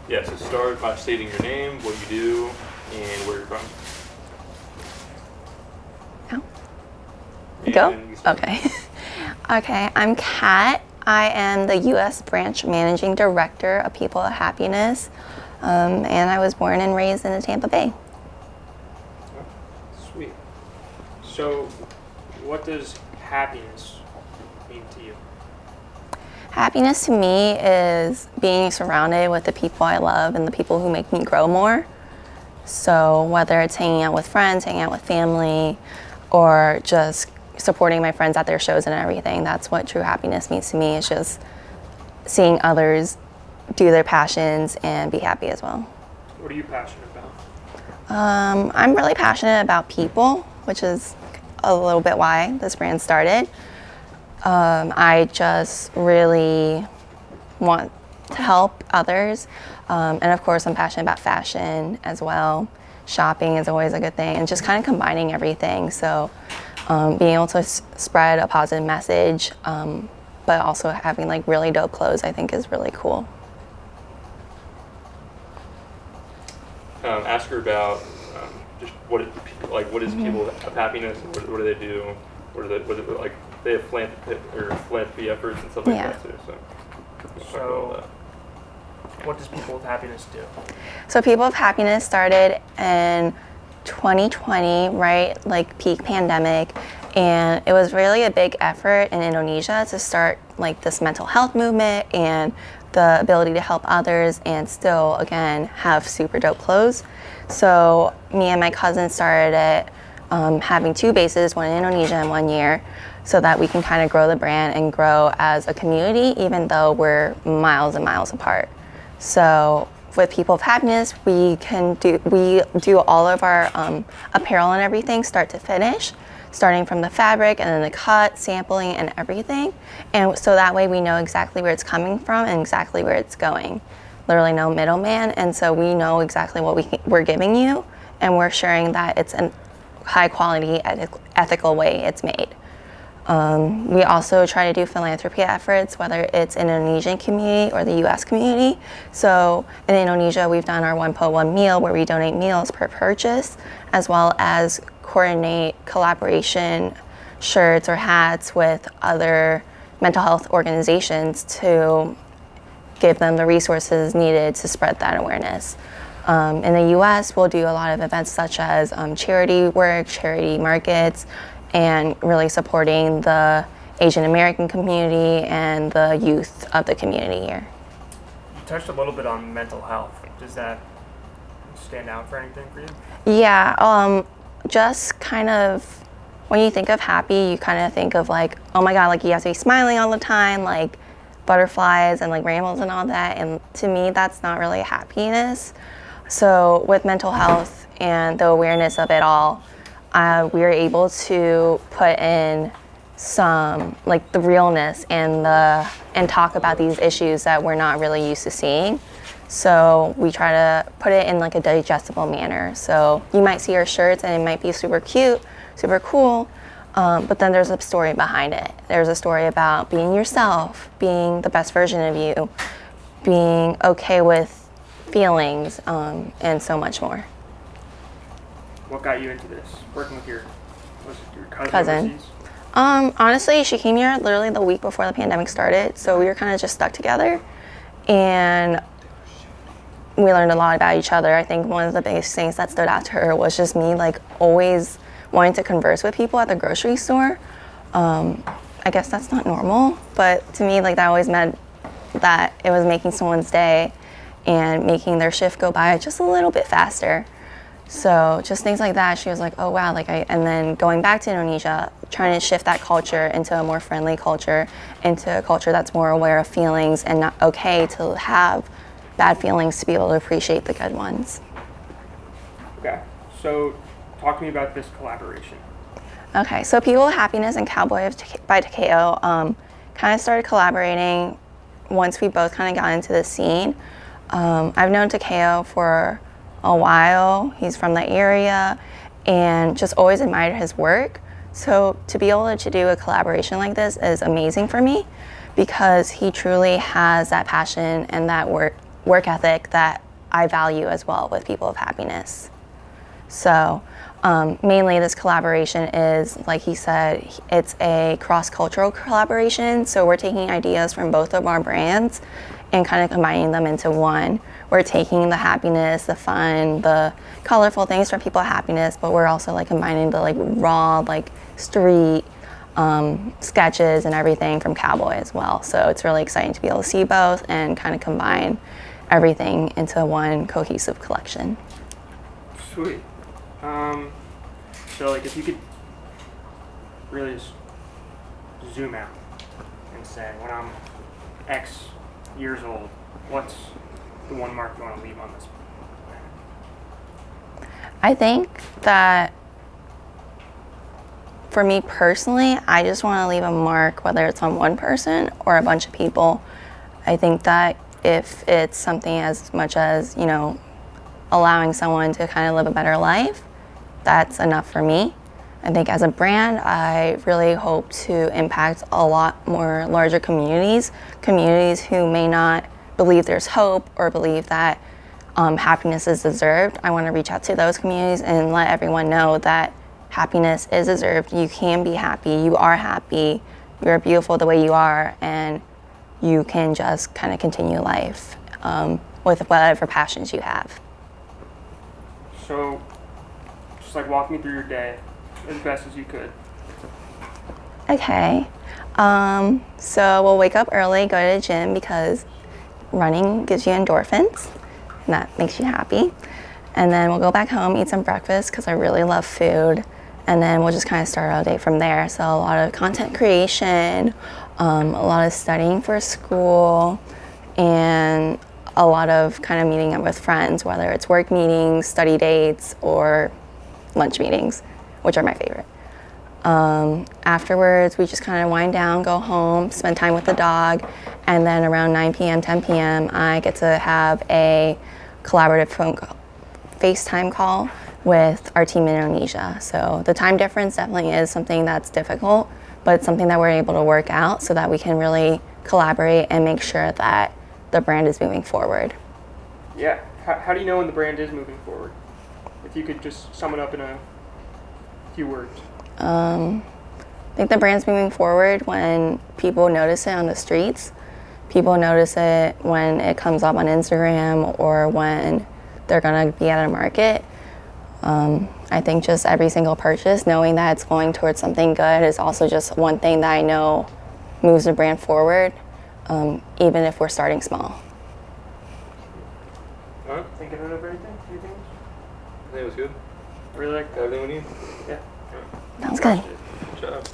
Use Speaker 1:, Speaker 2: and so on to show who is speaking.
Speaker 1: Yeah, so start by stating your name, what you do, and where you're from.
Speaker 2: Oh. Go? Okay. Okay, I'm Kat. I am the U.S. Branch Managing Director of People of Happiness, and I was born and raised in Tampa Bay.
Speaker 3: Oh, sweet. So, what does happiness mean to you?
Speaker 2: Happiness to me is being surrounded with the people I love and the people who make me grow more. So whether it's hanging out with friends, hanging out with family, or just supporting my friends at their shows and everything, that's what true happiness means to me. It's just seeing others do their passions and be happy as well.
Speaker 3: What are you passionate about?
Speaker 2: I'm really passionate about people, which is a little bit why this brand started. I just really want to help others. And of course, I'm passionate about fashion as well. Shopping is always a good thing, and just kind of combining everything. So being able to spread a positive message, but also having like really dope clothes, I think is really cool.
Speaker 1: Ask her about just what is People of Happiness, what do they do, what is it like? They have philanthropy efforts and stuff like that too.
Speaker 3: So what does People of Happiness do?
Speaker 2: So People of Happiness started in 2020, right, like peak pandemic, and it was really a big effort in Indonesia to start like this mental health movement and the ability to help others and still, again, have super dope clothes. So me and my cousin started it, having two bases, one in Indonesia and one here, so that we can kind of grow the brand and grow as a community, even though we're miles and miles apart. So with People of Happiness, we do all of our apparel and everything, start to finish, starting from the fabric and then the cut, sampling, and everything. And so that way we know exactly where it's coming from and exactly where it's going. Literally no middleman, and so we know exactly what we're giving you, and we're assuring that it's a high quality, ethical way it's made. We also try to do philanthropy efforts, whether it's in the Indonesian community or the U.S. community. So in Indonesia, we've done our 1 meal, where we donate meals per purchase, as well as coordinate collaboration shirts or hats with other mental health organizations to give them the resources needed to spread that awareness. In the U.S., we'll do a lot of events such as charity work, charity markets, and really supporting the Asian American community and the youth of the community here.
Speaker 3: You touched a little bit on mental health. Does that stand out for anything for you?
Speaker 2: Yeah, just kind of, when you think of happy, you kind of think of like, oh my God, like you have to be smiling all the time, like butterflies and like rainbows and all that. And to me, that's not really happiness. So with mental health and the awareness of it all, we were able to put in some like the realness and talk about these issues that we're not really used to seeing. So we try to put it in like a digestible manner. So you might see our shirts and it might be super cute, super cool, but then there's a story behind it. There's a story about being yourself, being the best version of you, being okay with feelings, and so much more.
Speaker 3: What got you into this? Working with your cousin overseas?
Speaker 2: Honestly, she came here literally the week before the pandemic started, so we were kind of just stuck together, and we learned a lot about each other. I think one of the biggest things that stood out to her was just me like always wanting to converse with people at the grocery store. I guess that's not normal, but to me, like that always meant that it was making someone's day and making their shift go by just a little bit faster. So just things like that, she was like, oh wow, and then going back to Indonesia, trying to shift that culture into a more friendly culture, into a culture that's more aware of feelings and not okay to have bad feelings, to be able to appreciate the good ones.
Speaker 3: Okay, so talk to me about this collaboration.
Speaker 2: Okay, so People of Happiness and Cowboy by Takeo kind of started collaborating once we both kind of got into the scene. I've known Takeo for a while. He's from the area and just always admired his work. So to be able to do a collaboration like this is amazing for me, because he truly has that passion and that work, work ethic that I value as well with People of Happiness. So mainly this collaboration is, like he said, it's a cross-cultural collaboration. So we're taking ideas from both of our brands and kind of combining them into one. We're taking the happiness, the fun, the colorful things from People of Happiness, but we're also like combining the like raw, like street sketches and everything from Cowboy as well. So it's really exciting to be able to see both and kind of combine everything into one cohesive collection.
Speaker 3: Sweet. So like if you could really just zoom out and say, when I'm X years old, what's the one mark you want to leave on this planet?
Speaker 2: I think that for me personally, I just want to leave a mark, whether it's on one person or a bunch of people. I think that if it's something as much as, you know, allowing someone to kind of live a better life, that's enough for me. I think as a brand, I really hope to impact a lot more larger communities who may not believe there's hope or believe that happiness is deserved. I want to reach out to those communities and let everyone know that happiness is deserved. You can be happy, you are happy, you're beautiful the way you are, and you can just kind of continue life with whatever passions you have.
Speaker 3: So, just like walk me through your day as best as you could.
Speaker 2: Okay, so we'll wake up early, go to the gym because running gives you endorphins, and that makes you happy. And then we'll go back home, eat some breakfast because I really love food, and then we'll just kind of start our day from there. So a lot of content creation, a lot of studying for school, and a lot of kind of meeting up with friends, whether it's work meetings, study dates, or lunch meetings, which are my favorite. Afterwards, we just kind of wind down, go home, spend time with the dog, and then around 9 p.m., 10 p.m., I get to have a collaborative FaceTime call with our team in Indonesia. So the time difference definitely is something that's difficult, but it's something that we're able to work out so that we can really collaborate and make sure that the brand is moving forward.
Speaker 3: Yeah. How do you know when the brand is moving forward? If you could just sum it up in a few words.
Speaker 2: I think the brand's moving forward when people notice it on the streets. People notice it when it comes up on Instagram or when they're gonna be at a market. I think just every single purchase, knowing that it's going towards something good is also just one thing that I know moves the brand forward, even if we're starting small.
Speaker 3: All right. Thinking of everything? Anything else?
Speaker 1: I think it was good.
Speaker 3: Really like that.
Speaker 1: Everything we need.
Speaker 3: Yeah.
Speaker 2: Sounds good.
Speaker 1: Good job.